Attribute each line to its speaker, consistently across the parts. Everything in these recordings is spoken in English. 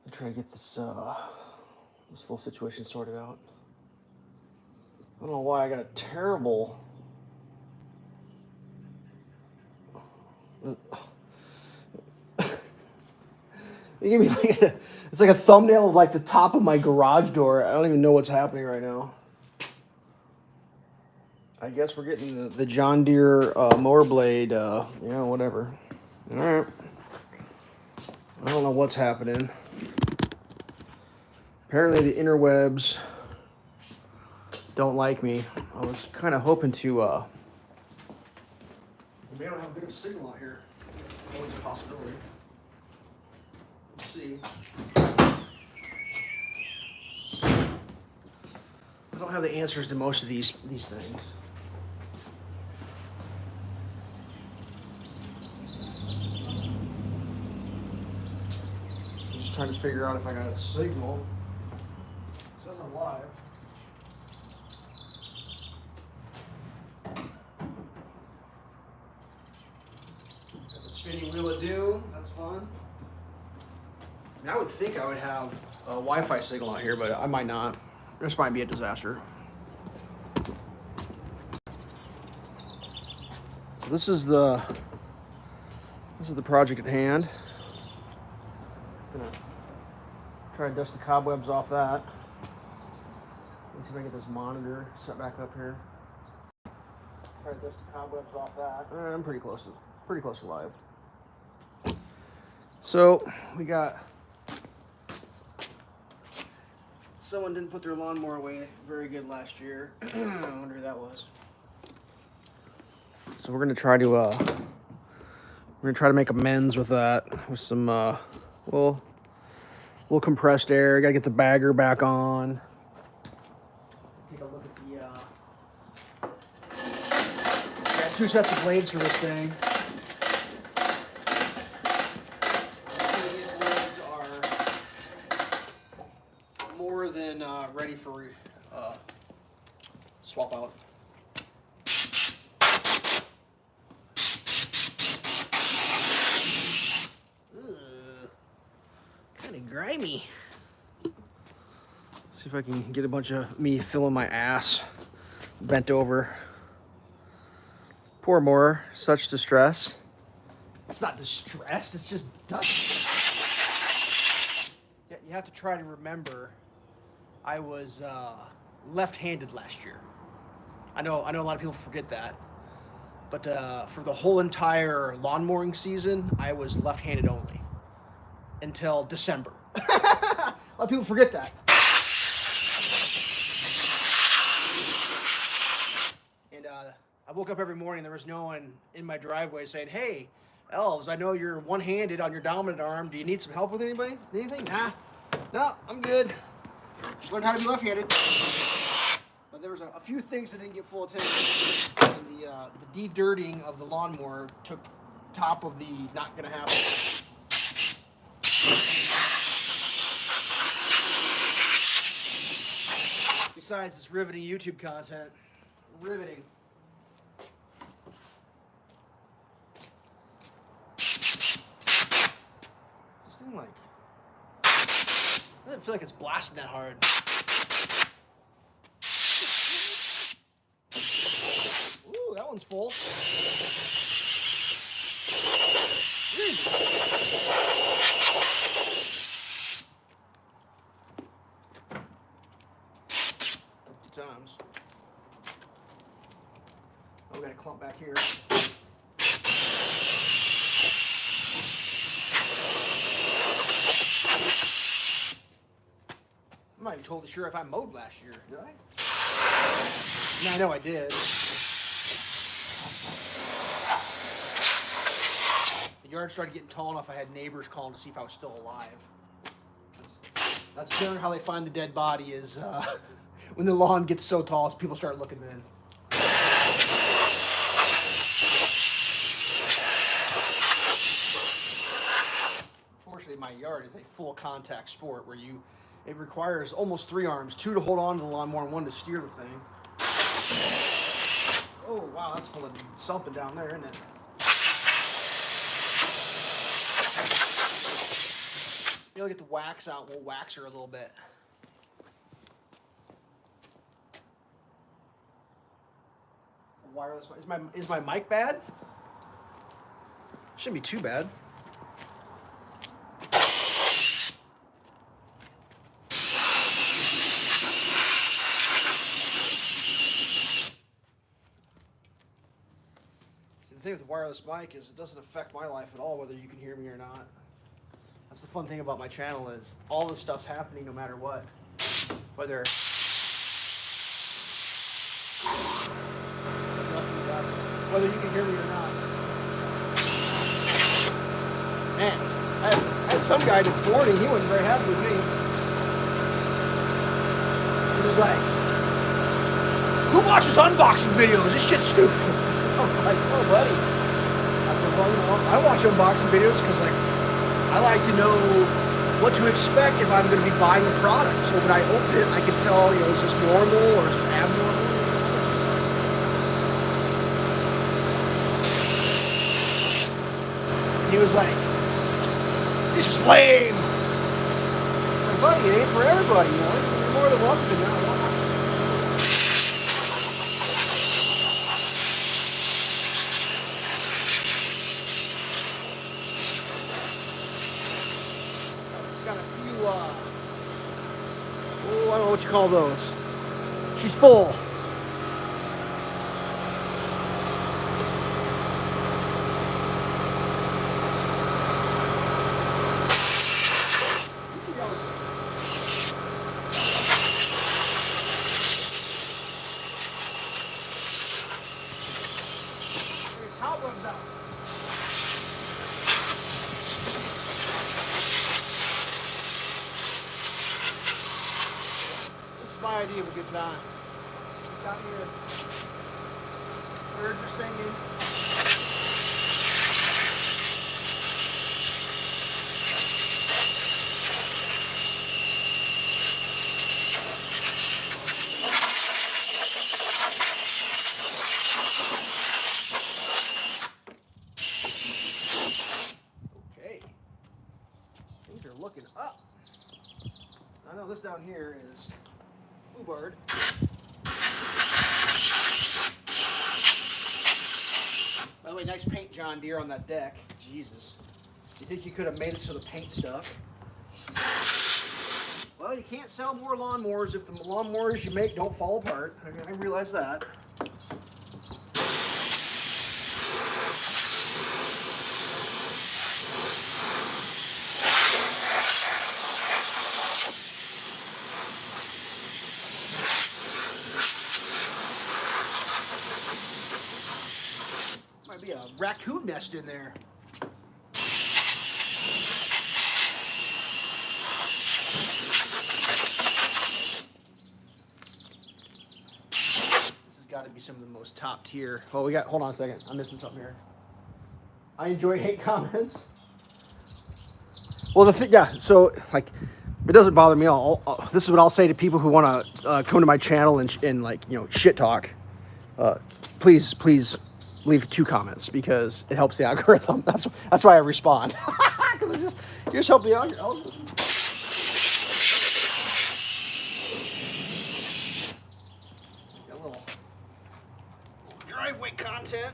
Speaker 1: try to get this whole situation sorted out. I don't know why I got a terrible. They gave me it's like a thumbnail of like the top of my garage door. I don't even know what's happening right now. I guess we're getting the John Deere mower blade. Whatever. All right. I don't know what's happening. Apparently the interwebs don't like me. I was kind of hoping to. Maybe I don't have good of a signal out here. Always a possibility. Let's see. I don't have the answers to most of these things. I'm just trying to figure out if I got a signal. It says I'm live. Got the spinning wheel of doom. That's fun. I mean, I would think I would have a Wi-Fi signal out here, but I might not. This might be a disaster. So this is the project at hand. Gonna try to dust the cobwebs off that. Let's see if I can get this monitor set back up here. Try to dust the cobwebs off that. I'm pretty close to live. So we got. Someone didn't put their lawnmower away very good last year. I wonder who that was. So we're gonna try to make amends with that with some little compressed air. Gotta get the bagger back on. Take a look at the got two sets of blades for this thing. More than ready for swap out. Kind of grimy. See if I can get a bunch of me filling my ass bent over. Poor Mower, such distress. It's not distressed, it's just dust. Yeah, you have to try to remember I was left-handed last year. I know a lot of people forget that. But for the whole entire lawn mowing season, I was left-handed only. Until December. A lot of people forget that. And I woke up every morning, there was no one in my driveway saying, "Hey, Elves, I know you're one-handed on your dominant arm. Do you need some help with anything? Nah. No, I'm good. Just learned how to be left-handed." But there was a few things that didn't get full attention. And the de-dirting of the lawnmower took top of the not gonna happen. Besides this riveting YouTube content. Riveting. This thing like... I don't feel like it's blasting that hard. Ooh, that one's full. Times. Oh, we got a clump back here. I'm not even totally sure if I mowed last year. Did I? No, I know I did. The yard started getting tall enough I had neighbors calling to see if I was still alive. That's generally how they find the dead body is when the lawn gets so tall, people start looking in. Unfortunately, my yard is a full contact sport where it requires almost 3 arms, 2 to hold on to the lawnmower and 1 to steer the thing. Oh, wow, that's full of something down there, isn't it? Maybe I'll get the wax out and we'll wax her a little bit. Wireless. Is my mic bad? Shouldn't be too bad. The thing with the wireless mic is it doesn't affect my life at all whether you can hear me or not. That's the fun thing about my channel is all this stuff's happening no matter what. Whether you can hear me or not. Man, I had some guy this morning, he wasn't very happy with me. He was like, "Who watches unboxing videos? This shit's stupid." I was like, "Oh, buddy." I said, "Well, you know, I watch unboxing videos because, like, I like to know what to expect if I'm going to be buying a product. So when I open it, I can tell, you know, is this normal or is this abnormal?" He was like, "This is lame." I'm like, "Buddy, it ain't for everybody, you know. You're more than welcome to know." Got a few, I don't know what you call those. She's full. My idea of a good time. It's out here. Birds are singing. Okay. Things are looking up. I know this down here is bird. By the way, nice paint, John Deere, on that deck. Jesus. You think you could have made it so the paint stuck? Well, you can't sell more lawnmowers if the lawnmowers you make don't fall apart. I realize that. Might be a raccoon nest in there. This has got to be some of the most top tier. Oh, we got, hold on a second. I'm missing something here. I enjoy hate comments. Well, yeah, so, like, it doesn't bother me at all. This is what I'll say to people who want to come to my channel and like, you know, shit talk. Please leave 2 comments because it helps the algorithm. That's why I respond. Because you just help the algorithm. Got a little driveway content.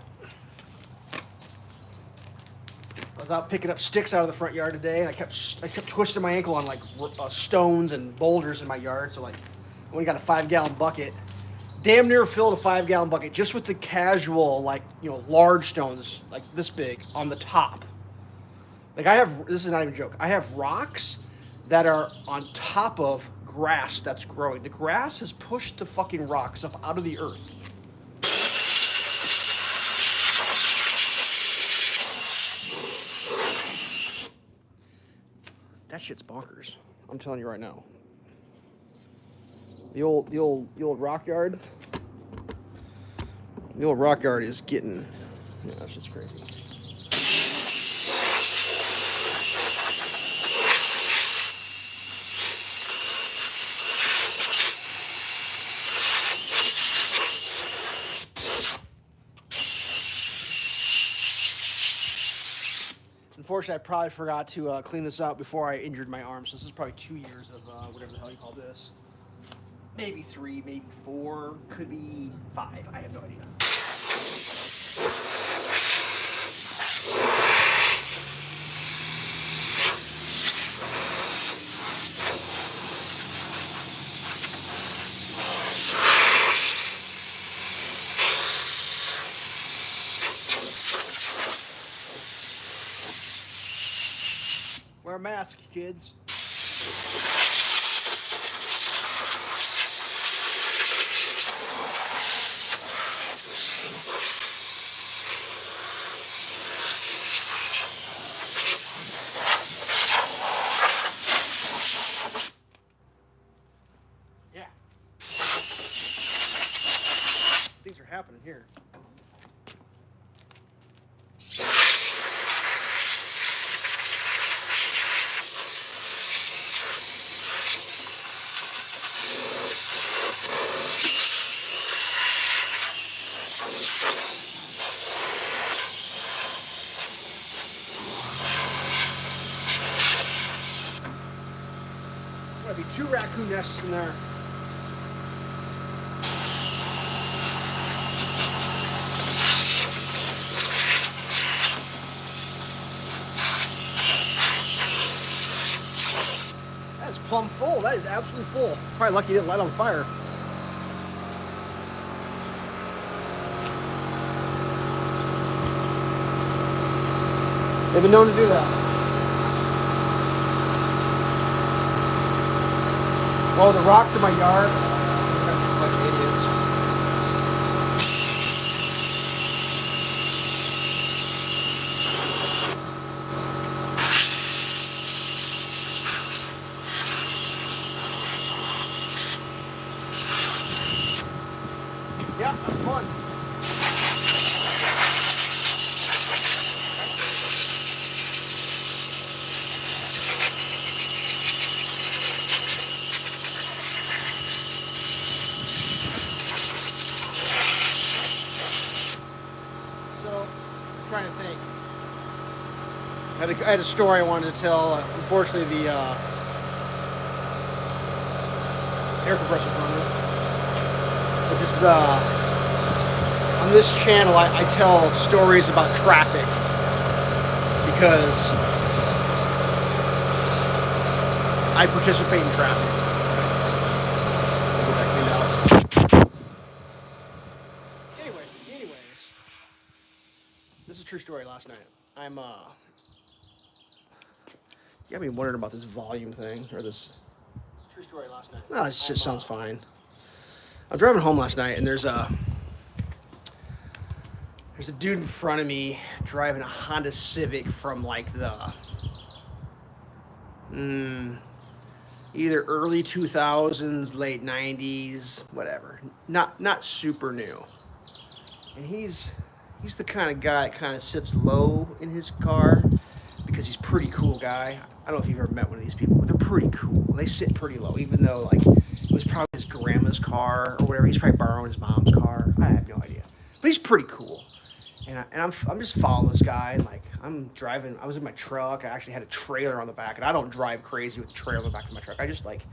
Speaker 1: I was out picking up sticks out of the front yard today, and I kept twisting my ankle on like stones and boulders in my yard. So like, I only got a 5-gallon bucket. Damn near filled a 5-gallon bucket just with the casual, like, you know, large stones like this big on the top. Like this is not even a joke. I have rocks that are on top of grass that's growing. The grass has pushed the fucking rocks up out of the earth. That shit's bonkers. I'm telling you right now. The old rock yard. The old rock yard is getting, yeah, that shit's crazy. unfortunately, I probably forgot to clean this up before I injured my arm. So this is probably 2 years of whatever the hell you call this. Maybe 3, maybe 4, could be 5. I have no idea. Wear a mask, kids. Yeah. Things are happening here. There'll be 2 raccoon nests in there. That is plumb full. That is absolutely full. Probably lucky you didn't light on fire. They've been known to do that. Oh, the rocks in my yard. That's just a bunch of idiots. Yeah, that's fun. So, I'm trying to think. I had a story I wanted to tell. Unfortunately, the air compressor's running. But this is on this channel, I tell stories about traffic because I participate in traffic. I'll get that cleaned out. Anyways, this is a true story. Last night, you got me wondering about this volume thing or this. True story. Last night. No, this just sounds fine. I'm driving home last night, and there's a dude in front of me driving a Honda Civic from like the either early 2000s, late 90s, whatever. Not super new. And he's the kind of guy that kind of sits low in his car because he's a pretty cool guy. I don't know if you've ever met one of these people, but they're pretty cool. They sit pretty low, even though like it was probably his grandma's car or whatever. He's probably borrowing his mom's car. I have no idea, but he's pretty cool. And I'm just following this guy, and like I'm driving. I was in my truck. I actually had a trailer on the back, and I don't drive crazy with a trailer on the back of my truck. I just like,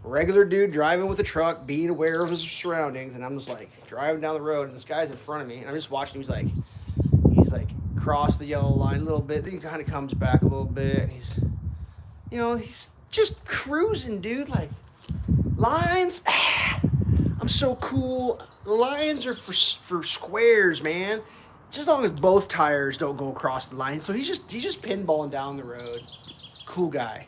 Speaker 1: regular dude driving with a truck, being aware of his surroundings. And I'm just like driving down the road, and this guy's in front of me, and I'm just watching. He's like crossed the yellow line a little bit. Then he kind of comes back a little bit. And he's just cruising, dude. Like lines. I'm so cool. The lines are for squares, man. Just as long as both tires don't go across the line. So he's just pinballing down the road. Cool guy,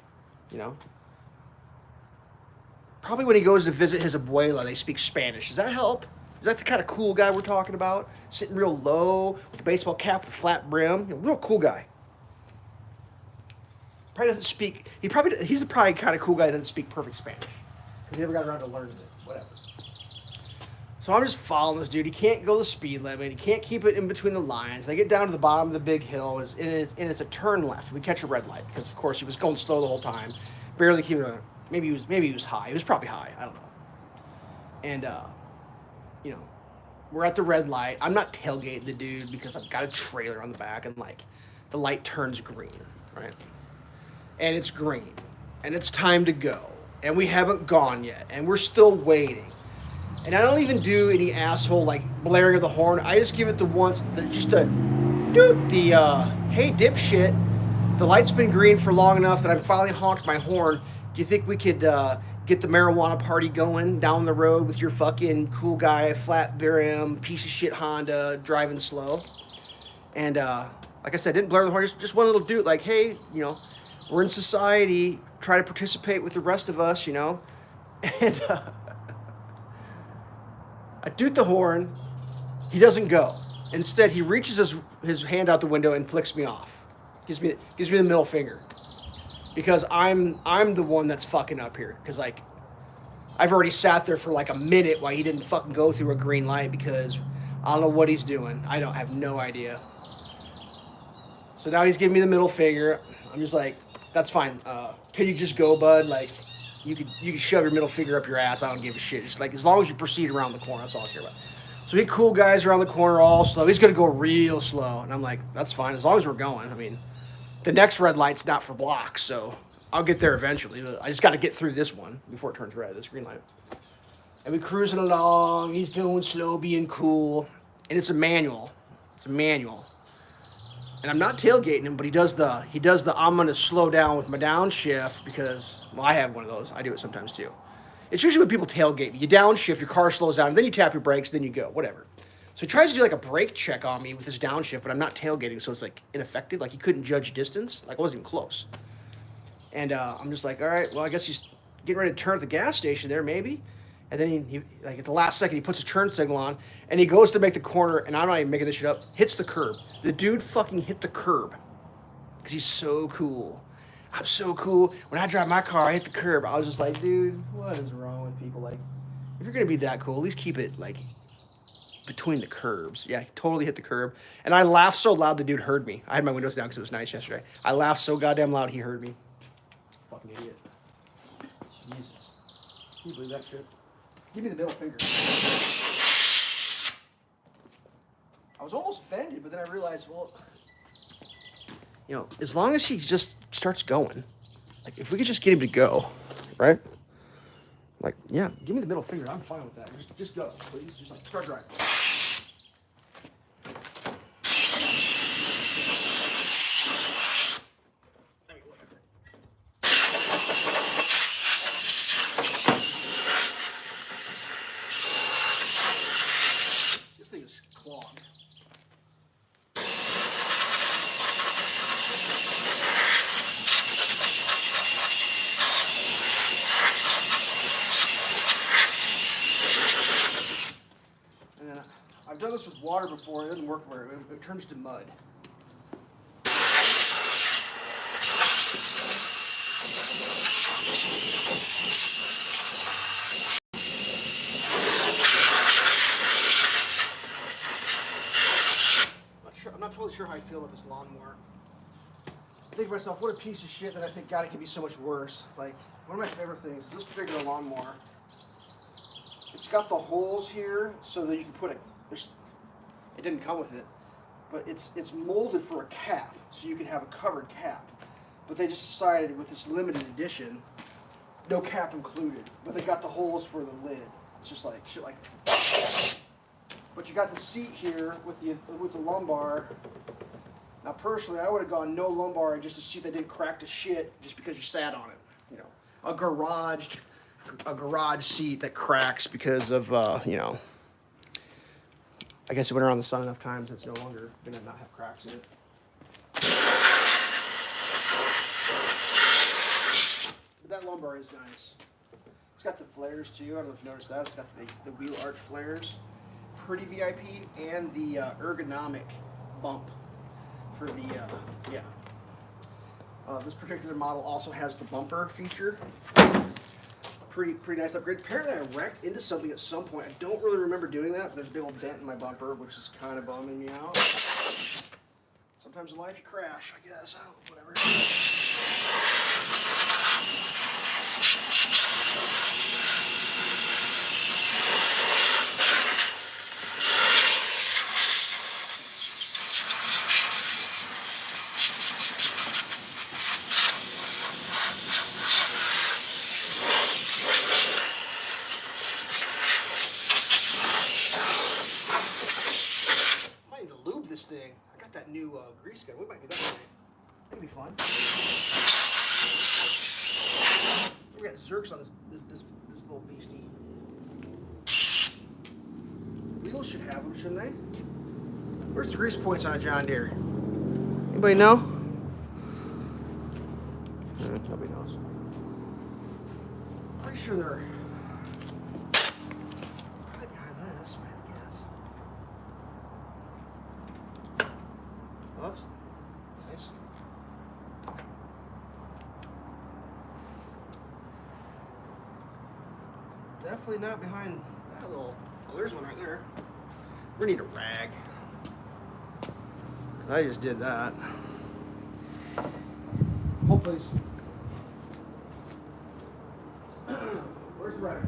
Speaker 1: Probably when he goes to visit his abuela, they speak Spanish. Does that help? Is that the kind of cool guy we're talking about? Sitting real low with a baseball cap with a flat brim. Real cool guy. Probably doesn't speak. He's probably kind of cool guy that doesn't speak perfect Spanish. He never got around to learning it. Whatever. So I'm just following this dude. He can't go the speed limit. He can't keep it in between the lines. I get down to the bottom of the big hill, and it's a turn left. We catch a red light because, of course, he was going slow the whole time. Barely keeping it. Maybe he was high. He was probably high. I don't know. And we're at the red light. I'm not tailgating the dude because I've got a trailer on the back, and like the light turns green, right? And it's green, and it's time to go, and we haven't gone yet, and we're still waiting. And I don't even do any asshole like blaring of the horn. I just give it the once, just a dude, the hey dipshit, the light's been green for long enough that I'm finally honked my horn. Do you think we could get the marijuana party going down the road with your fucking cool guy, flat brim, piece of shit Honda driving slow? And like I said, I didn't blare the horn. Just one little dude, like, hey, we're in society. Try to participate with the rest of us, And I toot the horn. He doesn't go. Instead, he reaches his hand out the window and flicks me off. Gives me the middle finger. Because I'm the one that's fucking up here. Because like, I've already sat there for like a minute while he didn't fucking go through a green light because I don't know what he's doing. I have no idea. So now he's giving me the middle finger. I'm just like, that's fine. Can you just go, bud? Like, you could shove your middle finger up your ass. I don't give a shit. Just like, as long as you proceed around the corner, that's all I care about. So he cool guys around the corner all slow. He's gonna go real slow, and I'm like, that's fine as long as we're going. I mean, the next red light's not for blocks, so I'll get there eventually. I just got to get through this one before it turns red. This green light. And we cruising along. He's going slow, being cool, and it's a manual. It's a manual. And I'm not tailgating him, but he does the I'm gonna slow down with my downshift because, well, I have one of those. I do it sometimes too. It's usually when people tailgate. You downshift, your car slows down, and then you tap your brakes, then you go, whatever. So he tries to do like a brake check on me with his downshift, but I'm not tailgating, so it's like ineffective. Like he couldn't judge distance. Like I wasn't even close. And I'm just like, all right, well, I guess he's getting ready to turn at the gas station there, maybe. And then he like at the last second, he puts his turn signal on, and he goes to make the corner, and I'm not even making this shit up, hits the curb. The dude fucking hit the curb because he's so cool. I'm so cool. When I drive my car, I hit the curb. I was just like, dude, what is wrong with people? Like, if you're going to be that cool, at least keep it, like, between the curbs. Yeah, he totally hit the curb. And I laughed so loud the dude heard me. I had my windows down because it was nice yesterday. I laughed so goddamn loud he heard me. Fucking idiot. Jesus. Can you believe that shit? Give me the middle finger. I was almost offended, but then I realized, well, as long as he just starts going, like if we could just get him to go, right? Like, yeah, give me the middle finger. I'm fine with that. Just go, please. Just like start driving. I mean, whatever. This thing is clogged. I've done this with water before. It doesn't work very well. It turns to mud. I'm not totally sure how I feel about this lawnmower. I think to myself, what a piece of shit that I think, God, it could be so much worse. Like, one of my favorite things is this particular lawnmower. It's got the holes here so that you can put it didn't come with it, but it's molded for a cap, so you can have a covered cap. But they just decided with this limited edition, no cap included, but they got the holes for the lid. It's just like shit like that. But you got the seat here with the lumbar. Now personally, I would have gone no lumbar and just a seat that didn't crack to shit just because you sat on it. A garage seat that cracks because of I guess it went around the sun enough times it's no longer gonna not have cracks in it. But that lumbar is nice. It's got the flares too. I don't know if you noticed that. It's got the wheel arch flares. Pretty VIP, and the ergonomic bump for the this particular model also has the bumper feature. Pretty nice upgrade. Apparently I wrecked into something at some point. I don't really remember doing that, but there's a big old dent in my bumper, which is kind of bumming me out. Sometimes in life you crash, I guess. Whatever. that new grease gun. We might do that tonight. That'd be fun. We got Zerks on this little beastie. Wheels should have them, shouldn't they? Where's the grease points on a John Deere? Anybody know? Nobody knows. Pretty sure they're probably behind this, if I had to guess. Well, that's nice. It's definitely not behind that little. Oh, there's one right there. We need a rag. I just did that. Hold please. Where's the rag?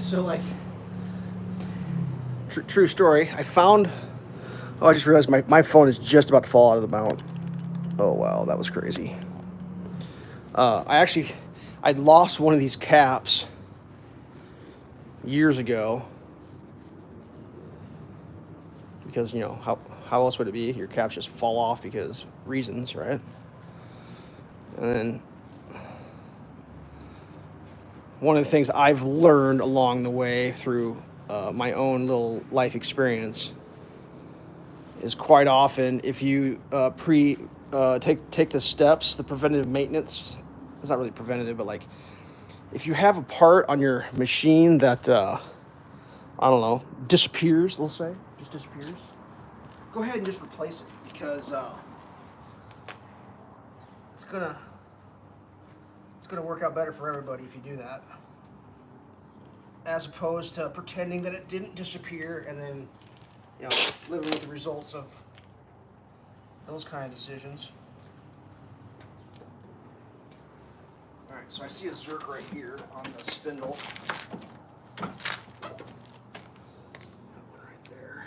Speaker 1: So like, true story. I found. Oh, I just realized my phone is just about to fall out of the mount. Oh wow, that was crazy. I'd lost one of these caps years ago because, you know, how else would it be? Your caps just fall off because reasons, right? And then one of the things I've learned along the way through my own little life experience is quite often if you take the steps, the preventative maintenance. It's not really preventative, but like if you have a part on your machine that I don't know, disappears, let's say, just disappears, go ahead and just replace it because it's gonna work out better for everybody if you do that, as opposed to pretending that it didn't disappear and then, you know, living with the results of those kind of decisions. All right, so I see a Zerk right here on the spindle. That one right there.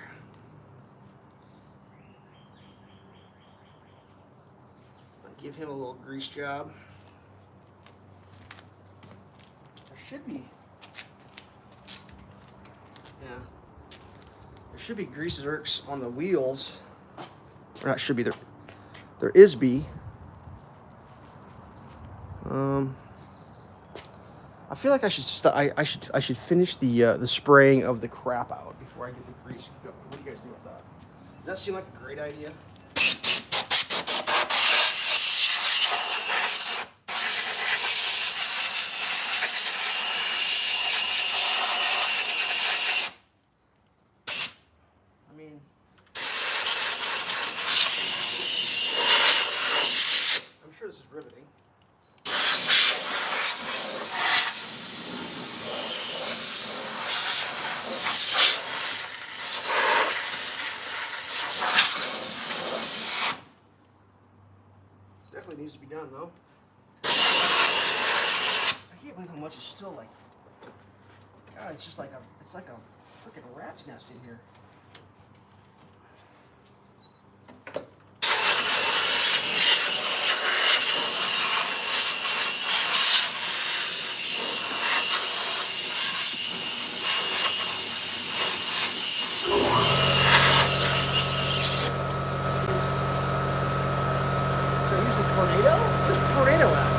Speaker 1: I'll give him a little grease job. There should be, yeah, there should be grease Zerks on the wheels. Or not should be, there is be. I feel like I should finish the spraying of the crap out before I get the grease going. What do you guys think about that? Does that seem like a great idea? I mean, I'm sure this is riveting. Definitely needs to be done though. I can't believe how much is still like. God, it's like a freaking rat's nest in here. Tornado? Where's the tornado at?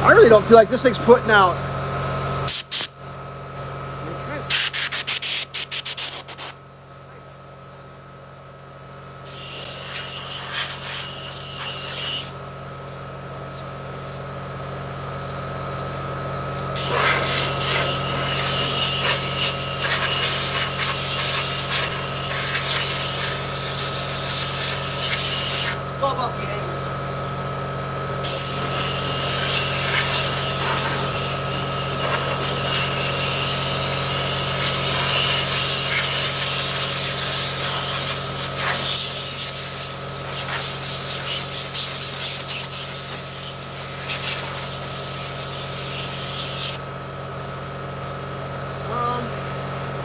Speaker 1: I really don't feel like this thing's putting out. It's all about the angles.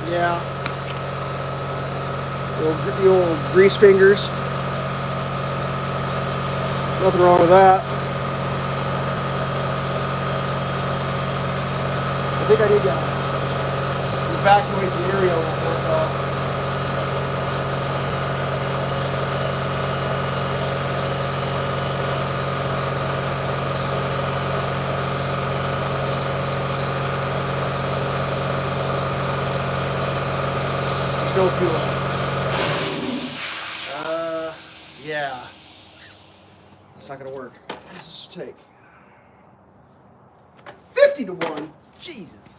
Speaker 1: Yeah. The old grease fingers. Nothing wrong with that. I think I need to evacuate the area a little bit though. There's no fuel. Yeah. It's not gonna work. What does this take? 50 to 1. Jesus.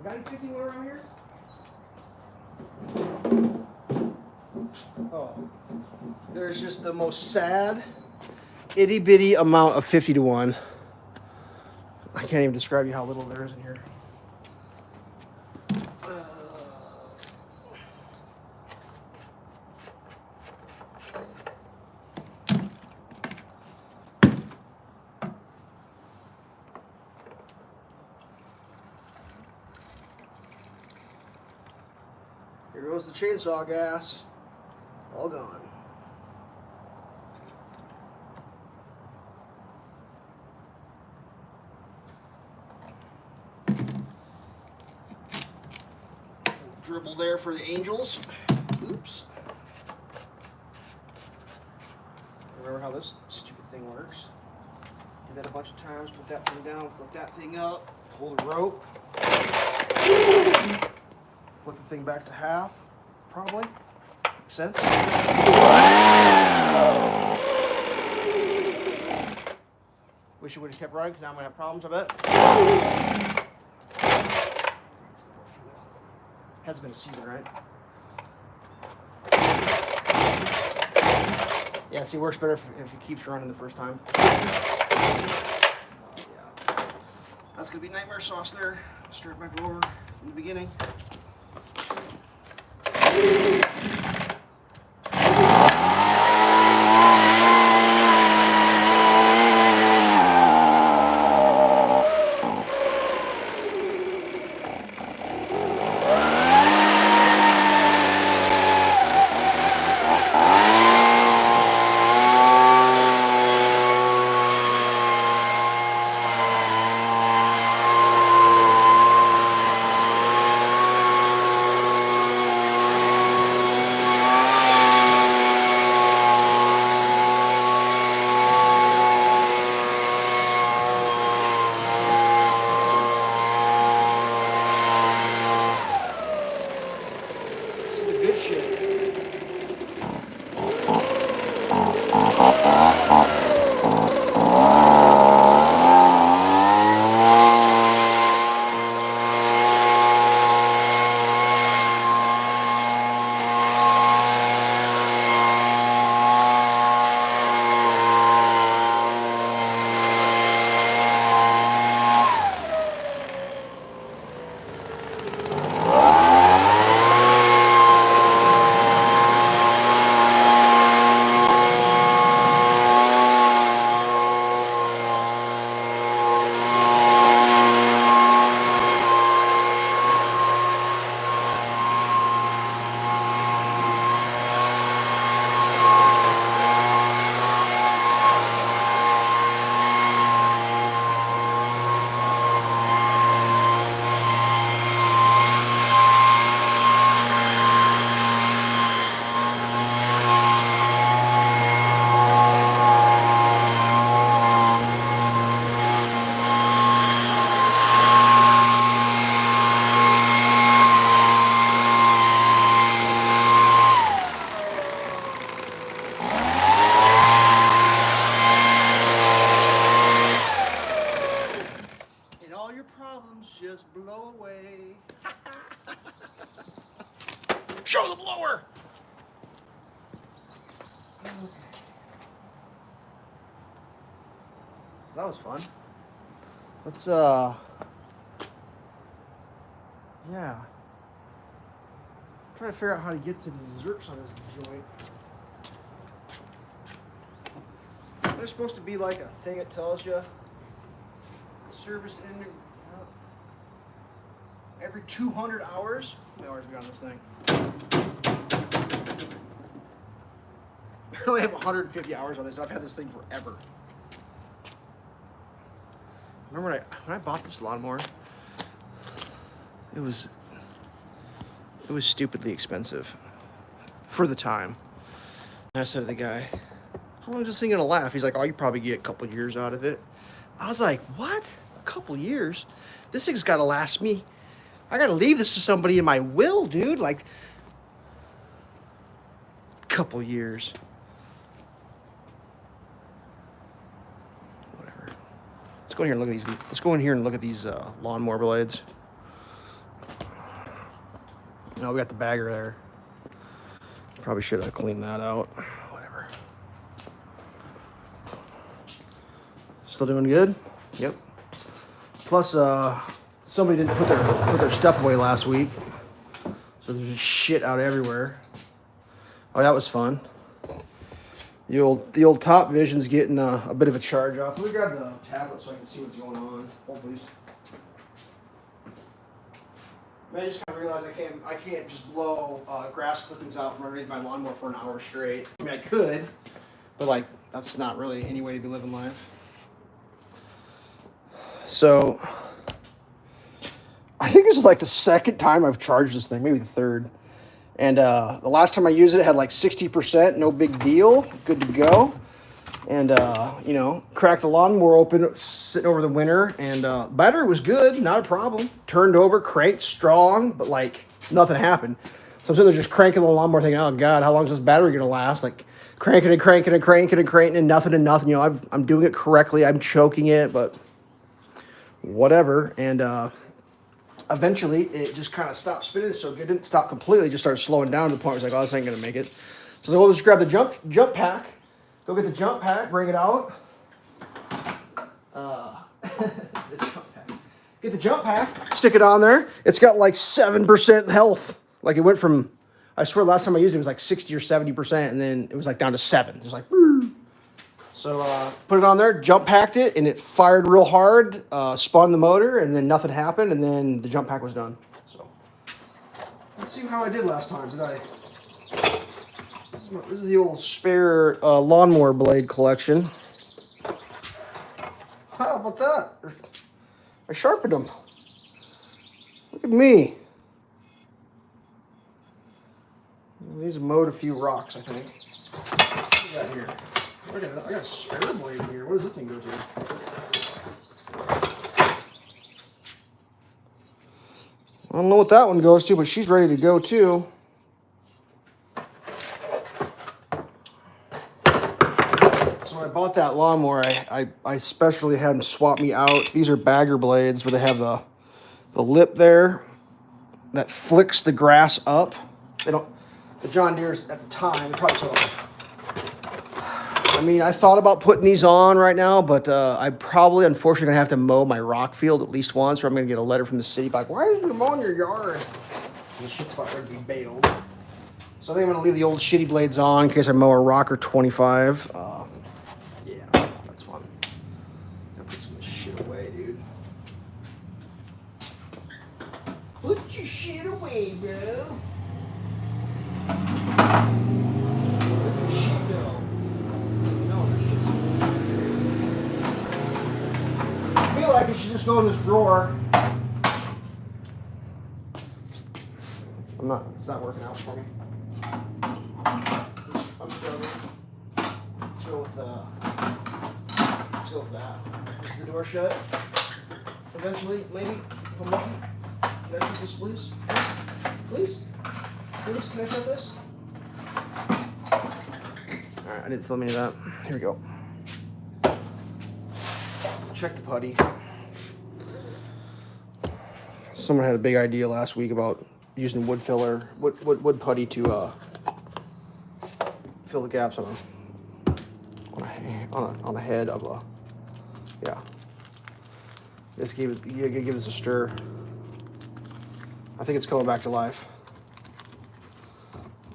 Speaker 1: Got any 51 around here? Oh. There's just the most sad, itty bitty amount of 50 to 1. I can't even describe you how little there is in here. Here goes the chainsaw gas. All gone. Dribble there for the Angels. Oops. Remember how this stupid thing works? Do that a bunch of times, put that thing down, flip that thing up, pull the rope. Flip the thing back to half, probably. Makes sense? Wish it would have kept running, because now I'm going to have problems, I bet. Has been a season, right? Yeah, see, it works better if it keeps running the first time. Yeah, that's going to be nightmare sauce there. Start back over from the beginning. Just blow away. Show the blower. Okay. So that was fun. Let's yeah. Try to figure out how to get to the zerks on this joint. There's supposed to be like a thing that tells you service in every 200 hours. How many hours we got on this thing? I only have 150 hours on this. I've had this thing forever. Remember when I bought this lawnmower? It was stupidly expensive for the time. And I said to the guy, how long is this thing gonna last? He's like, oh, you probably get a couple years out of it. I was like, what? A couple years? This thing's gotta last me. I gotta leave this to somebody in my will, dude. Like, couple years. Whatever. Let's go in here and look at these. Let's go in here and look at these lawnmower blades. No, we got the bagger there. Probably should have cleaned that out. Whatever. Still doing good? Yep. Plus, somebody didn't put their stuff away last week, so there's just shit out everywhere. Oh, that was fun. The old Top Vision's getting a bit of a charge off. Let me grab the tablet so I can see what's going on. Hold, please. I just kind of realized I can't just blow grass clippings out from underneath my lawnmower for an hour straight. I mean, I could, but like that's not really any way to be living life. So, I think this is like the second time I've charged this thing, maybe the third. And the last time I used it had like 60%, no big deal, good to go. And, you know, cracked the lawnmower open, sitting over the winter, and battery was good, not a problem. Turned over, cranked strong, but like nothing happened. So I'm sitting there just cranking the lawnmower thinking, oh God, how long is this battery gonna last? Like cranking and cranking and cranking and cranking and nothing. You know, I'm doing it correctly, I'm choking it, but whatever. And eventually it just kind of stopped spinning, so it didn't stop completely, it just started slowing down to the point where I was like, oh, this ain't gonna make it. So we'll just grab the jump pack. Go get the jump pack, bring it out. Get the jump pack, stick it on there. It's got like 7% health. Like it went from, I swear last time I used it was like 60 or 70%, and then it was like down to 7. Just like, woo. So put it on there, jump packed it, and it fired real hard, spun the motor, and then nothing happened, and then the jump pack was done. So let's see how I did last time. This is the old spare lawnmower blade collection. How about that? I sharpened them. Look at me. These mowed a few rocks, I think. What do we got here? I got a spare blade in here. What does this thing go to? I don't know what that one goes to, but she's ready to go too. So when I bought that lawnmower, I specially had them swap me out. These are bagger blades where they have the lip there that flicks the grass up. They don't. The John Deere's at the time, they probably still. I mean, I thought about putting these on right now, but I'm probably, unfortunately, going to have to mow my rock field at least once, or I'm going to get a letter from the city like, why are you mowing your yard? And the shit's about ready to be baled. So I think I'm going to leave the old shitty blades on in case I mow a rocker 25. Yeah, that's fun. Gotta put some of this shit away, dude. Put your shit away, bro. I feel like it should just go in this drawer. It's not working out for me. I'm struggling. Let's go with that. Is the door shut? Eventually, maybe, if I'm lucky. Can I shut this, please? Please? Please, can I shut this? Alright, I didn't film any of that. Here we go. Check the putty. Someone had a big idea last week about using wood putty to fill the gaps on a head of a, yeah. Just give this a stir. I think it's coming back to life.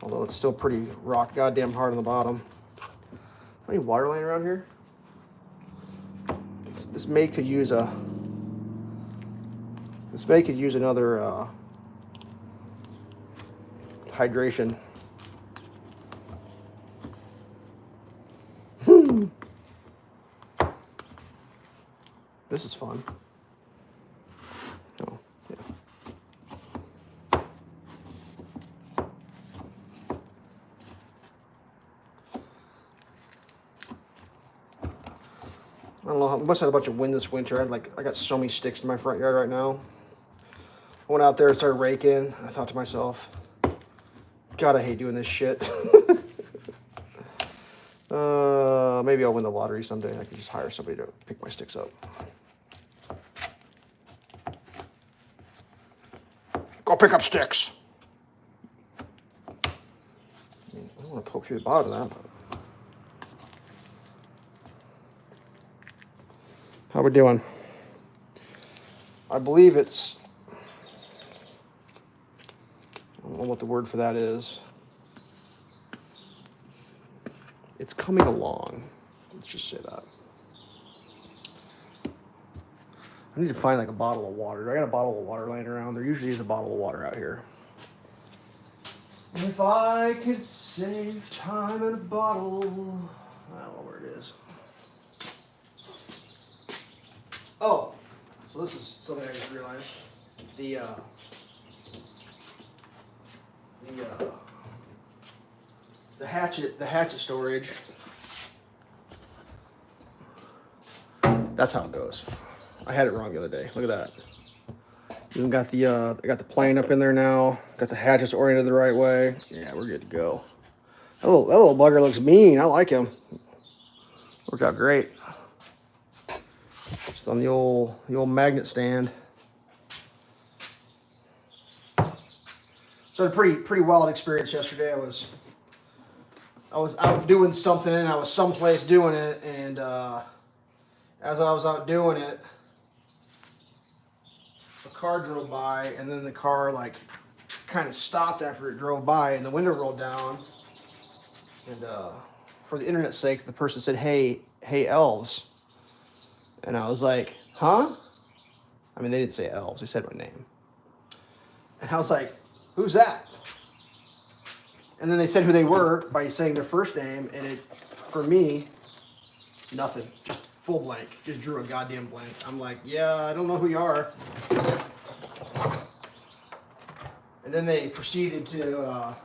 Speaker 1: Although it's still pretty goddamn hard on the bottom. Any water laying around here? This may could use another hydration. This is fun. Oh, yeah. I don't know. I must have had a bunch of wind this winter. I got so many sticks in my front yard right now. I went out there and started raking. I thought to myself, God, I hate doing this shit. Maybe I'll win the lottery someday. I can just hire somebody to pick my sticks up. Go pick up sticks. I don't want to poke through the bottom of that. But... How we doing? I believe it's... I don't know what the word for that is. It's coming along. Let's just say that. I need to find like a bottle of water. I got a bottle of water laying around. There usually is a bottle of water out here. If I could save time in a bottle, I don't know where it is. Oh, so this is something I just realized. The hatchet storage. That's how it goes. I had it wrong the other day. Look at that. Even got the I got the plane up in there now. Got the hatchets oriented the right way. Yeah, we're good to go. That little bugger looks mean. I like him. Worked out great. Just on the old magnet stand. So a pretty wild experience yesterday. I was out doing something. I was someplace doing it, and as I was out doing it, a car drove by, and then the car like kind of stopped after it drove by, and the window rolled down. And for the internet's sake, the person said, "Hey, Elves," and I was like, "Huh?" I mean, they didn't say Elves; they said my name, and I was like, "Who's that?" And then they said who they were by saying their first name, and it, for me, nothing. Just full blank. Just drew a goddamn blank. I'm like, yeah, I don't know who you are. And then they proceeded to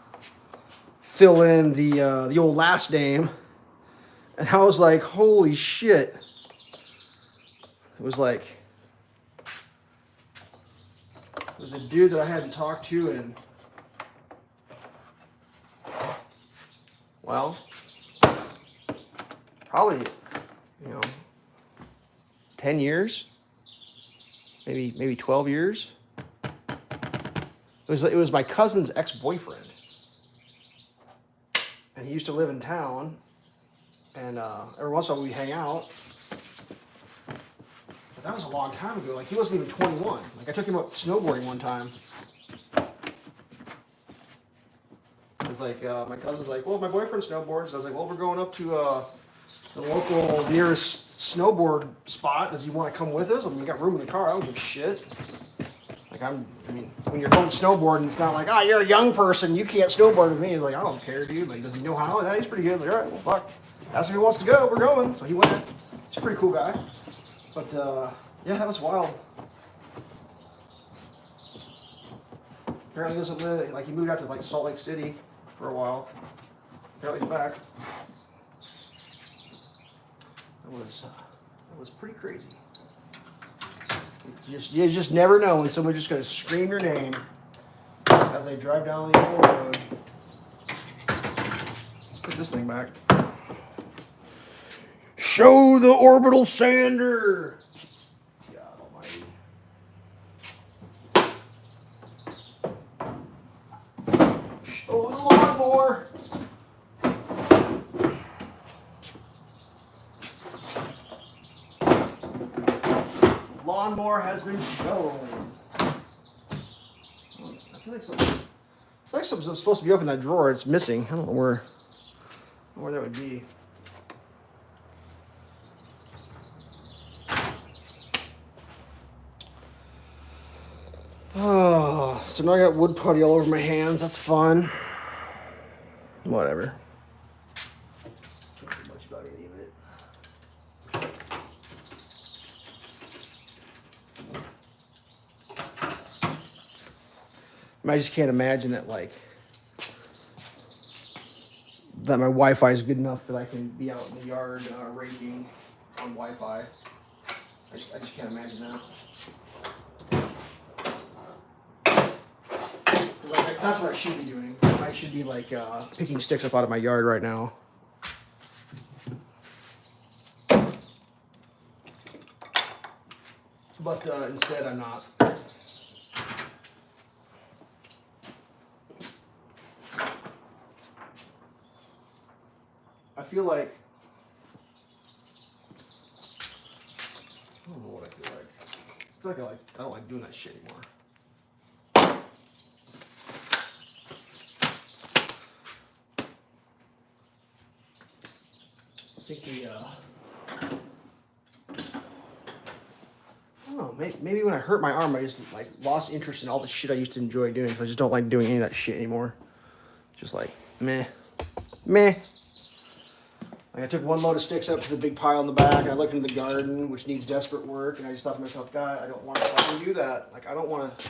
Speaker 1: fill in the old last name, and I was like, holy shit. It was a dude that I hadn't talked to in, well, probably, 10 years, maybe 12 years. It was my cousin's ex-boyfriend, and he used to live in town, and every once in a while we hang out. But that was a long time ago. Like, he wasn't even 21. Like, I took him out snowboarding one time. It was like, my cousin's like, well, my boyfriend snowboards. So I was like, well, we're going up to the local nearest snowboard spot. Does he want to come with us? I mean, we got room in the car. I don't give a shit. Like, when you're going snowboarding, it's not like, oh, you're a young person, you can't snowboard with me. He's like, I don't care, dude. Like, does he know how? Yeah, he's pretty good. Like, all right, well, fuck. That's if he wants to go. We're going. So he went. He's a pretty cool guy. But, yeah, that was wild. Apparently he doesn't live, like, he moved out to, like, Salt Lake City for a while. Apparently he's back. That was pretty crazy. You just never know when someone's just going to scream your name as they drive down the old road. Let's put this thing back. Show the orbital sander. God almighty. Show the lawnmower. Lawnmower has been shown. I feel like something's supposed to be up in that drawer. It's missing. I don't know where that would be. Oh, so now I got wood putty all over my hands. That's fun. Whatever. Can't do much about any of it. I just can't imagine that, like, that my Wi-Fi is good enough that I can be out in the yard raking on Wi-Fi. I just can't imagine that. Like, that's what I should be doing. I should be like picking sticks up out of my yard right now. But instead, I'm not. I feel like, I don't know what I feel like. I feel like I don't like doing that shit anymore. I think I don't know, maybe when I hurt my arm, I just like lost interest in all the shit I used to enjoy doing. So I just don't like doing any of that shit anymore. Just like, meh. Like I took one load of sticks up to the big pile in the back, and I looked into the garden, which needs desperate work, and I just thought to myself, God, I don't want to fucking do that. Like, I don't want to,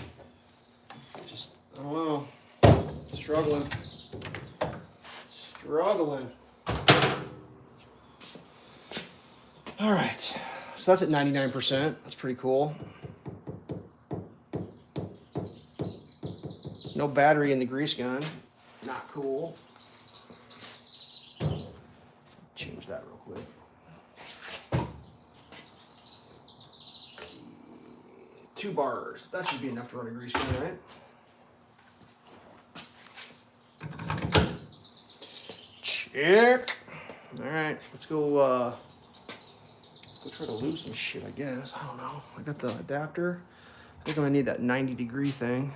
Speaker 1: I don't know. Struggling. All right, so that's at 99%. That's pretty cool. No battery in the grease gun. Not cool. Change that real quick. Let's see. 2 bars. That should be enough to run a grease gun, right? Check. All right, let's go try to lube some shit, I guess. I don't know. I got the adapter. I think I'm gonna need that 90-degree thing.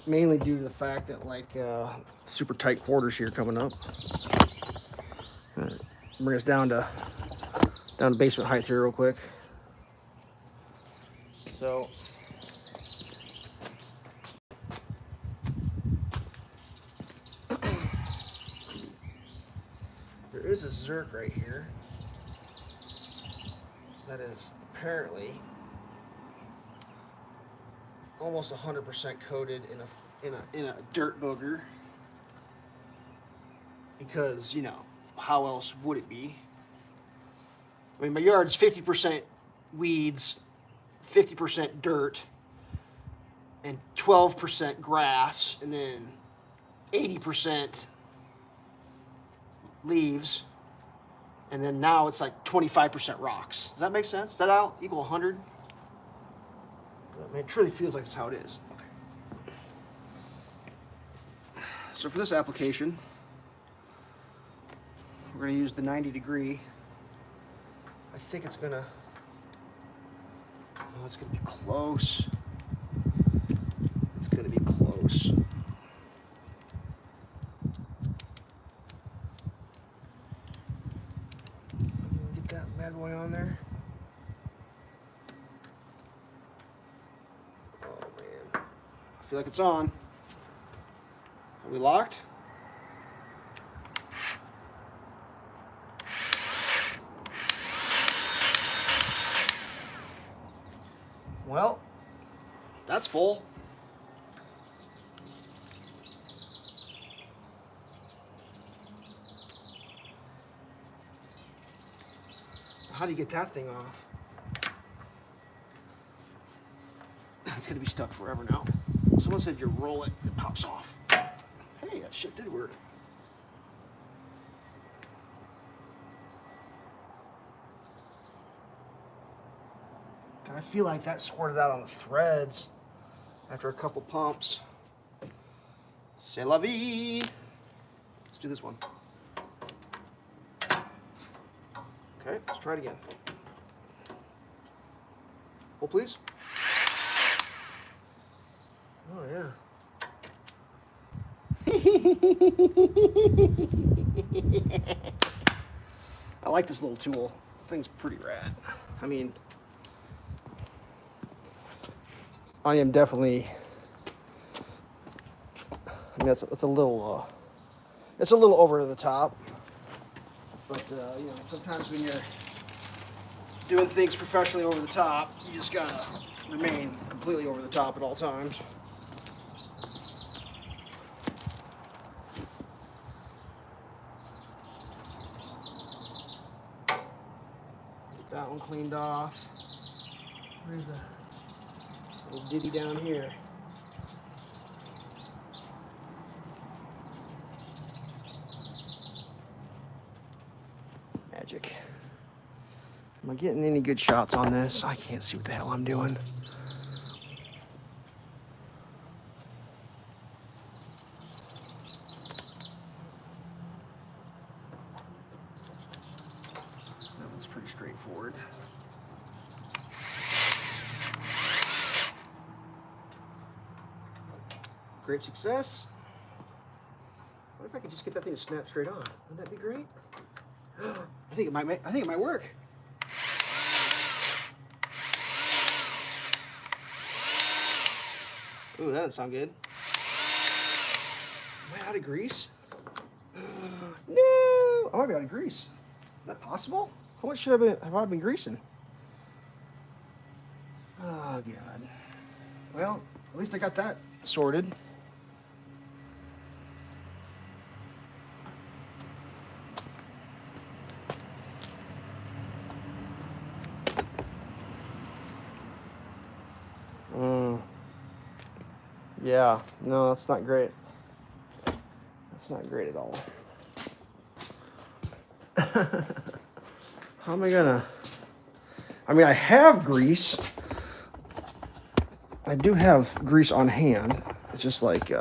Speaker 1: Mainly due to the fact that, like, super tight quarters here coming up. Bring us down to basement height here real quick. So there is a Zerk right here that is apparently almost 100% coated in a dirt booger, because, you know, how else would it be? I mean, my yard's 50% weeds, 50% dirt, and 12% grass, and then 80% leaves, and then now it's like 25% rocks. Does that make sense? Does that out equal 100? I mean, it truly feels like it's how it is. Okay. So for this application, we're going to use the 90-degree. I think it's going to, oh, it's going to be close. It's going to be close. Get that bad boy on there. I feel like it's on. Are we locked? Well, that's full. How do you get that thing off? It's gonna be stuck forever now. Someone said you roll it, it pops off. Hey, that shit did work. I feel like that squirted out on the threads after a couple pumps. C'est la vie. Let's do this one. Okay, let's try it again. Hold, please. Oh, yeah. I like this little tool. The thing's pretty rad. I mean, I am definitely, I mean, it's a little over the top, but you know, sometimes when you're doing things professionally over the top, you just gotta remain completely over the top at all times. Get that one cleaned off. Where's the little ditty down here? Magic. Am I getting any good shots on this? I can't see what the hell I'm doing. That one's pretty straightforward. Great success. What if I could just get that thing to snap straight on? Wouldn't that be great? I think it might work. Ooh, that doesn't sound good. Am I out of grease? No! I might be out of grease. Is that possible? How much have I been greasing? Oh, God. Well, at least I got that sorted. Yeah, no, that's not great. That's not great at all. How am I gonna... I mean, I have grease. I do have grease on hand. It's just like,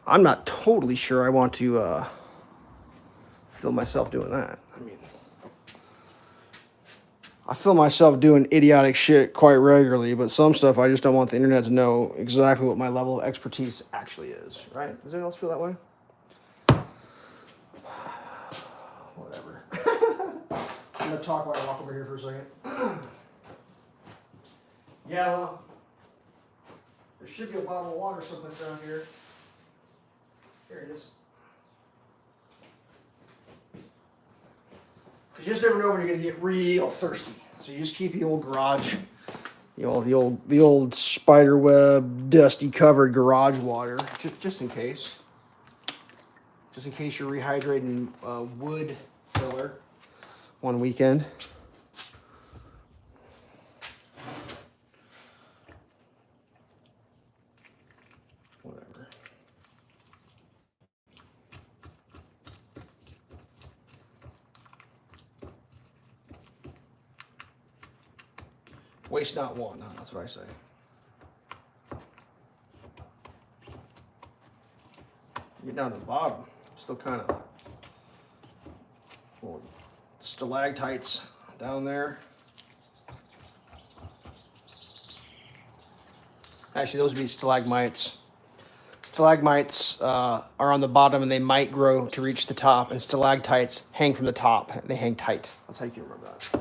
Speaker 1: I'm not totally sure I want to film myself doing that. I mean, I film myself doing idiotic shit quite regularly, but some stuff I just don't want the internet to know exactly what my level of expertise actually is, right? Does anyone else feel that way? Whatever. I'm going to talk while I walk over here for a second. Yeah, well, there should be a bottle of water someplace around here. Here it is. You just never know when you're going to get real thirsty. So you just keep the old garage, the old spider web, dusty covered garage water, just in case. Just in case you're rehydrating wood filler one weekend. Whatever. Waste not, want not. That's what I say. Get down to the bottom. Still kind of little stalactites down there. Actually, those would be stalagmites. Stalagmites are on the bottom and they might grow to reach the top, and stalactites hang from the top. They hang tight. That's how you can remember that.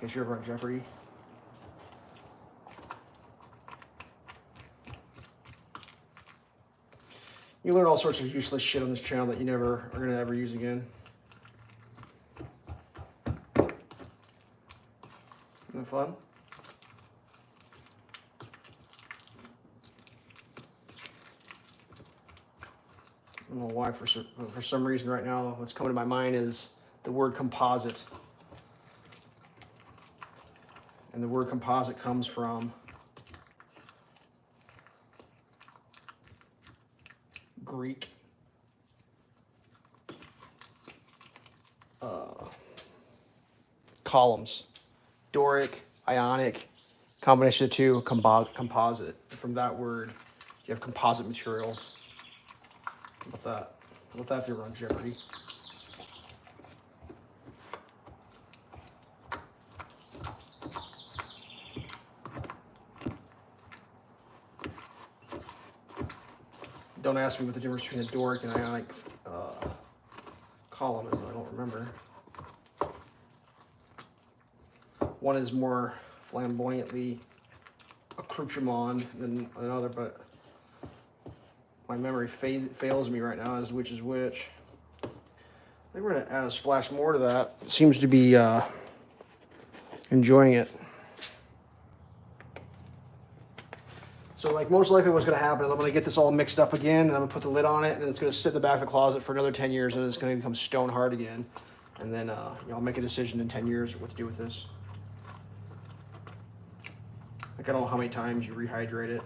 Speaker 1: In case you're ever on Jeopardy. You learn all sorts of useless shit on this channel that you never are going to ever use again. Isn't that fun? I don't know why, for some reason right now, what's coming to my mind is the word composite. And the word composite comes from Greek. Columns. Doric, Ionic, combination of two, composite. From that word, you have composite materials. How about that? How about that if you're on Jeopardy? Don't ask me what the difference between a Doric and Ionic column is. I don't remember. One is more flamboyantly accoutrement than another, but my memory fails me right now as which is which. I think we're gonna add a splash more to that. It seems to be enjoying it. So like most likely what's gonna happen is I'm gonna get this all mixed up again and I'm gonna put the lid on it and it's gonna sit in the back of the closet for another 10 years and it's gonna become stone hard again. And then I'll make a decision in 10 years what to do with this. Like I don't know how many times you rehydrate it.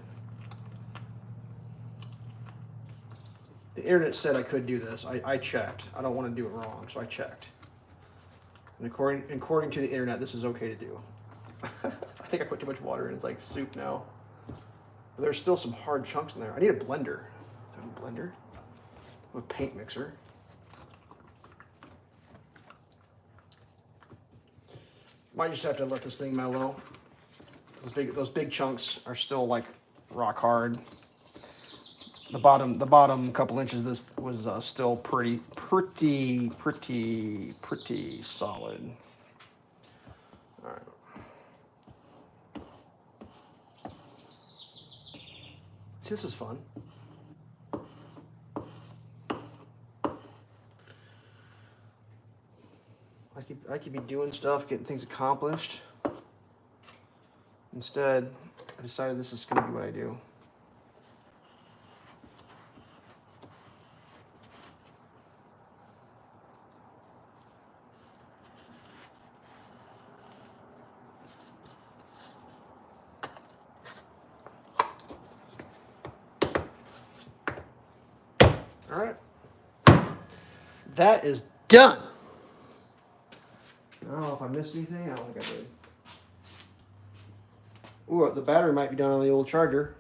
Speaker 1: The internet said I could do this. I checked. I don't want to do it wrong, so I checked. And according to the internet, this is okay to do. I think I put too much water in. It's like soup now. But there's still some hard chunks in there. I need a blender. Do I have a blender? A paint mixer. Might just have to let this thing mellow. Those big chunks are still like rock hard. The bottom couple inches of this was still pretty solid. All right. See, this is fun. I could be doing stuff, getting things accomplished. Instead, I decided this is going to be what I do. All right. That is done. I don't know if I missed anything. I don't think I did. Ooh, the battery might be down on the old charger.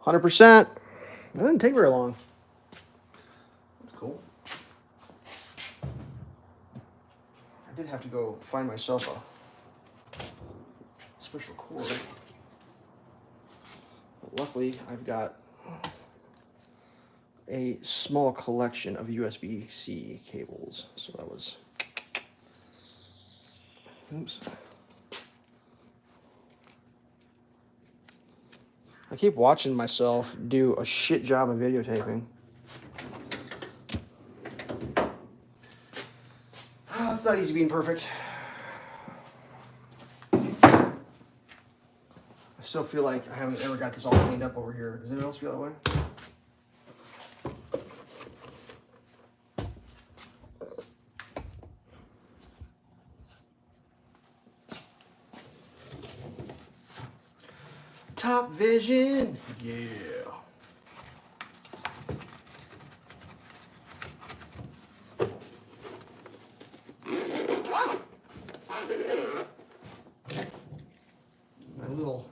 Speaker 1: 100%. That didn't take very long. That's cool. I did have to go find myself a special cord. But luckily, I've got a small collection of USB-C cables. So that was... Oops. I keep watching myself do a shit job of videotaping. It's not easy being perfect. I still feel like I haven't ever got this all cleaned up over here. Does anyone else feel that way? Top vision. Yeah. My little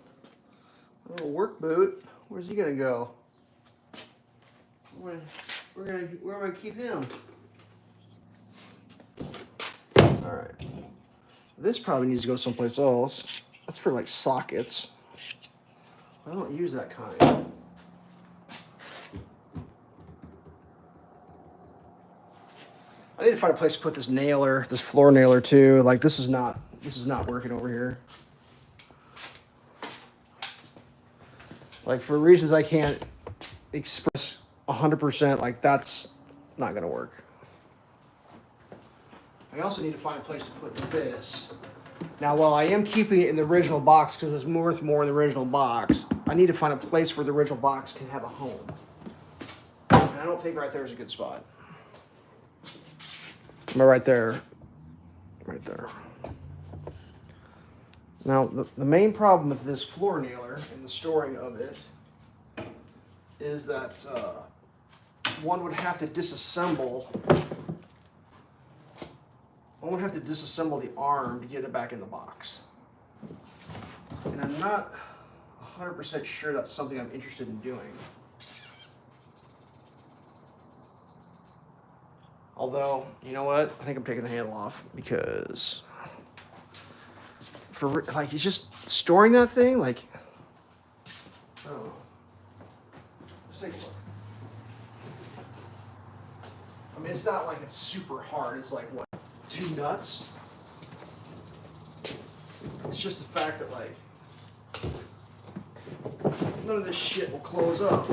Speaker 1: work boot. Where's he gonna go? Where am I gonna keep him? All right. This probably needs to go someplace else. That's for like sockets. I don't use that kind. I need to find a place to put this nailer, this floor nailer too. Like this is not working over here. Like for reasons I can't express 100%, like that's not gonna work. I also need to find a place to put this. Now, while I am keeping it in the original box because it's worth more in the original box, I need to find a place where the original box can have a home. And I don't think right there is a good spot. Am I right there? Right there. Now, the main problem with this floor nailer and the storing of it is that one would have to disassemble. One would have to disassemble the arm to get it back in the box. And I'm not 100% sure that's something I'm interested in doing. Although, you know what? I think I'm taking the handle off because for like it's just storing that thing like oh. Let's take a look. I mean, it's not like it's super hard. It's like what? 2 nuts. It's just the fact that like none of this shit will close up.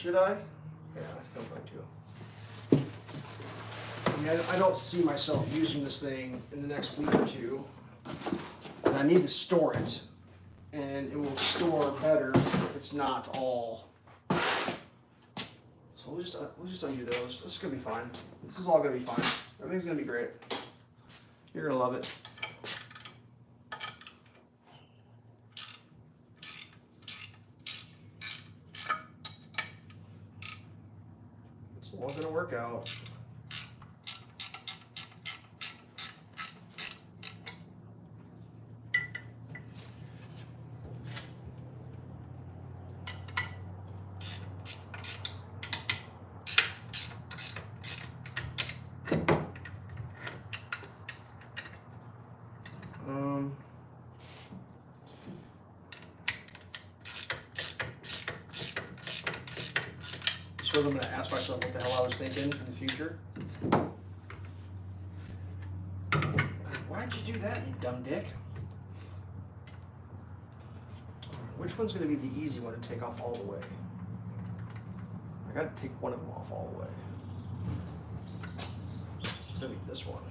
Speaker 1: Should I? Yeah, I think I'm going to. I mean, I don't see myself using this thing in the next week or two. And I need to store it. And it will store better if it's not all. So we'll just undo those. This is gonna be fine. This is all gonna be fine. Everything's gonna be great. You're gonna love it. It's all gonna work out. So I'm going to ask myself what the hell I was thinking in the future. Why did you do that, you dumb dick? Which one's going to be the easy one to take off all the way? I got to take one of them off all the way. It's going to be this one.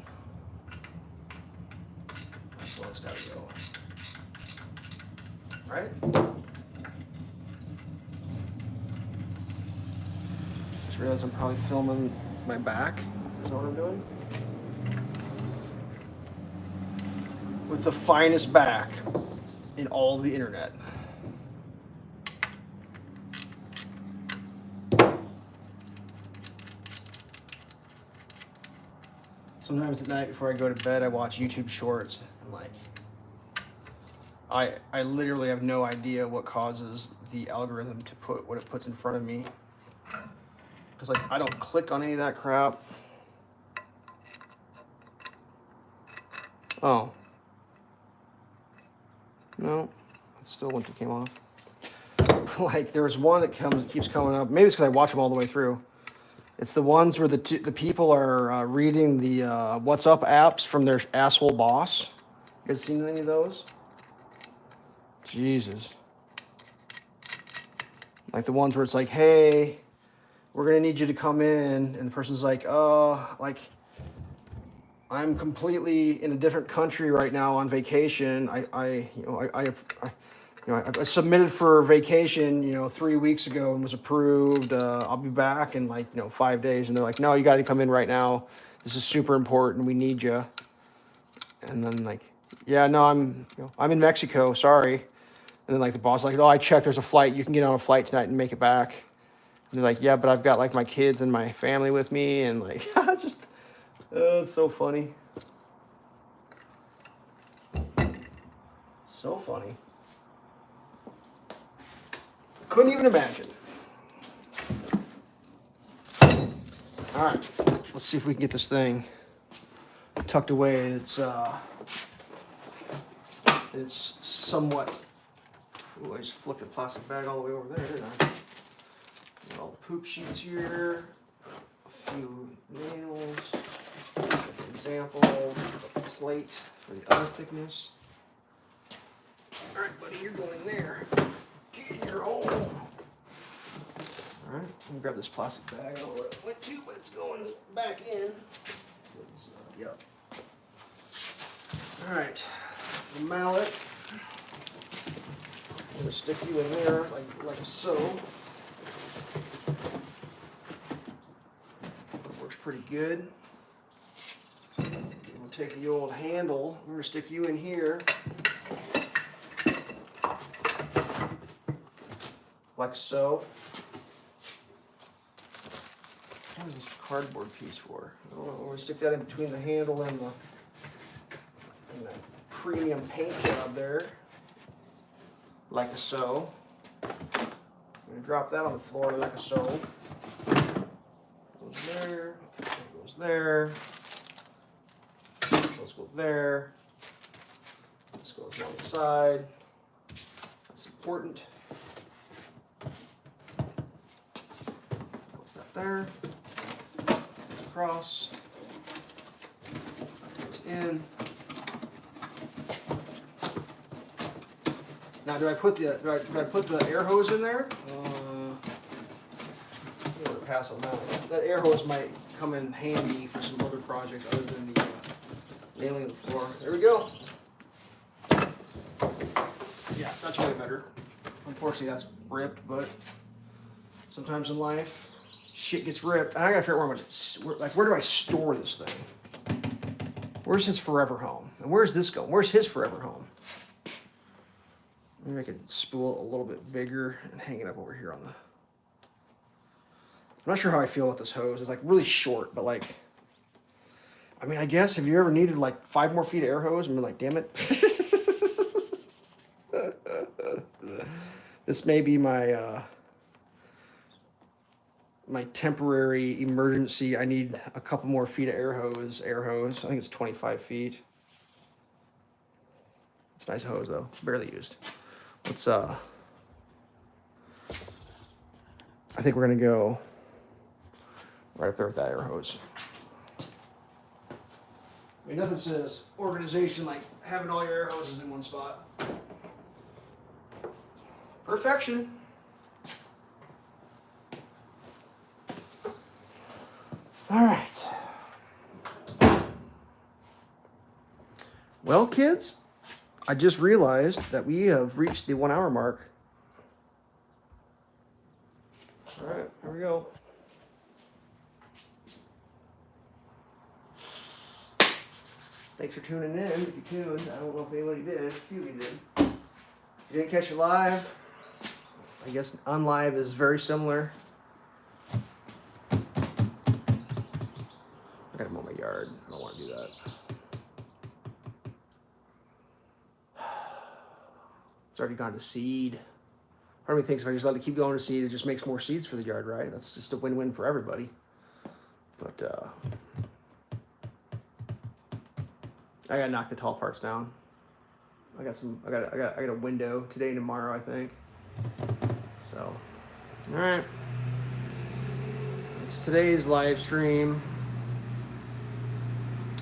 Speaker 1: That's one that's got to go. Right? Just realized I'm probably filming my back. Is that what I'm doing? With the finest back in all of the internet. Sometimes at night before I go to bed, I watch YouTube shorts and I literally have no idea what causes the algorithm to put what it puts in front of me. Because I don't click on any of that crap. Oh. No, that's still one that came off. There's one that keeps coming up. Maybe it's because I watch them all the way through. It's the ones where the people are reading the What's Up apps from their asshole boss. You guys seen any of those? Jesus. Like the ones where it's like, hey, we're going to need you to come in. And the person's like, I'm completely in a different country right now on vacation. I submitted for vacation, 3 weeks ago and was approved. I'll be back in 5 days. And they're like, no, you got to come in right now. This is super important. We need you. And then yeah, no, I'm in Mexico. Sorry. And then the boss is like, oh, I checked. There's a flight. You can get on a flight tonight and make it back. And they're like, yeah, but I've got my kids and my family with me. And it's so funny. So funny. Couldn't even imagine. All right, let's see if we can get this thing tucked away. And it's somewhat. Ooh, I just flipped the plastic bag all the way over there, didn't I? Got all the poop sheets here. A few nails. An example. A plate for the other thickness. All right, buddy, you're going in there. Get in your hole. All right, let me grab this plastic bag. I don't know where it went to, but it's going back in. Yep. All right, the mallet. I'm gonna stick you in there like so. Works pretty good. We'll take the old handle. I'm gonna stick you in here. Like so. What is this cardboard piece for? I don't know. We're going to stick that in between the handle and the premium paint job there. Like so. I'm going to drop that on the floor like so. Goes there. Goes there. Those go there. This goes on the side. That's important. There, across, goes in. Now, do I put the air hose in there? pass on that. That air hose might come in handy for some other projects other than the nailing of the floor. There we go. Yeah, that's way better. Unfortunately, that's ripped, but sometimes in life, shit gets ripped. I gotta figure out where do I store this thing? Where's his forever home? And where's this going? Where's his forever home? Maybe I could spool it a little bit bigger and hang it up over here on the... I'm not sure how I feel with this hose. It's like really short, but like... I mean, I guess if you ever needed like 5 more feet of air hose and been like, damn it. This may be my my temporary emergency. I need a couple more feet of air hose. I think it's 25 feet. It's a nice hose though. It's barely used. Let's I think we're gonna go right up there with that air hose. I mean, nothing says organization like having all your air hoses in one spot. Perfection. All right. Well, kids, I just realized that we have reached the 1 hour mark. All right, here we go. Thanks for tuning in. If you tuned, I don't know if anybody did. A few of you did. If you didn't catch it live, I guess unlive is very similar. I gotta mow my yard. I don't want to do that. It's already gone to seed. Part of me thinks if I just let it keep going to seed, it just makes more seeds for the yard, right? That's just a win-win for everybody. But I gotta knock the tall parts down. I got a window today and tomorrow, I think. So, all right. It's today's live stream.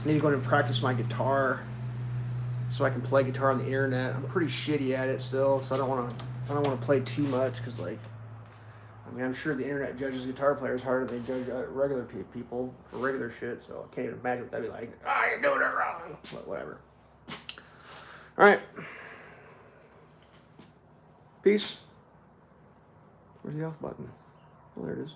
Speaker 1: I need to go in and practice my guitar so I can play guitar on the internet. I'm pretty shitty at it still, so I don't want to play too much because, like, I mean, I'm sure the internet judges guitar players harder than they judge regular people for regular shit. So I can't even imagine what that'd be like. Oh, you're doing it wrong. But whatever. All right. Peace. Where's the off button? Oh, there it is.